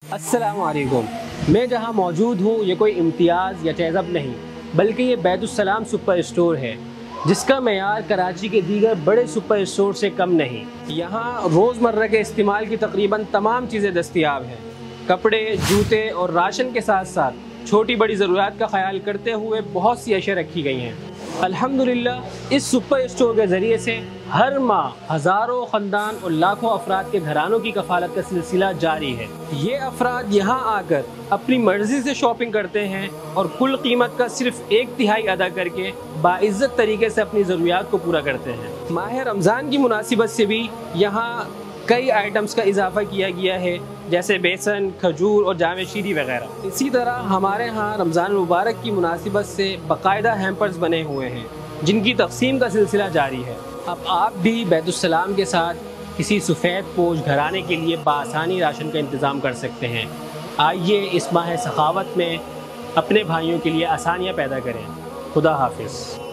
अस्सलाम वालेकुम। मैं जहां मौजूद हूं ये कोई इम्तियाज़ या तेज़ब नहीं, बल्कि ये बैतुस्सलाम सुपर स्टोर है, जिसका मयार कराची के दीगर बड़े सुपर स्टोर से कम नहीं। यहाँ रोज़मर्रा के इस्तेमाल की तकरीबन तमाम चीज़ें दस्तयाब हैं। कपड़े, जूते और राशन के साथ साथ छोटी बड़ी ज़रूरत का ख्याल करते हुए बहुत सी अशिया रखी गई हैं। अल्हम्दुलिल्लाह इस सुपर स्टोर के ज़रिए से हर माह हज़ारों ख़ानदान और लाखों अफराद के घरानों की कफ़ालत का सिलसिला जारी है। ये अफराद यहाँ आकर अपनी मर्ज़ी से शॉपिंग करते हैं और कुल कीमत का सिर्फ 1/3 अदा करके बाइज़्ज़त तरीके से अपनी ज़रूरियात को पूरा करते हैं। माह रमज़ान की मुनासिबत से भी यहाँ कई आइटम्स का इजाफा किया गया है, जैसे बेसन, खजूर और जामे शीरी वगैरह। इसी तरह हमारे यहाँ रमज़ान मुबारक की मुनासिबत से बाकायदा हैम्पर्स बने हुए हैं, जिनकी तक़सीम का सिलसिला जारी है। अब आप भी बैतुस्सलाम के साथ किसी सफ़ेद पोश घराने के लिए बआसानी राशन का इंतज़ाम कर सकते हैं। आइए इस माह सखावत में अपने भाइयों के लिए आसानियाँ पैदा करें। खुदा हाफिज़।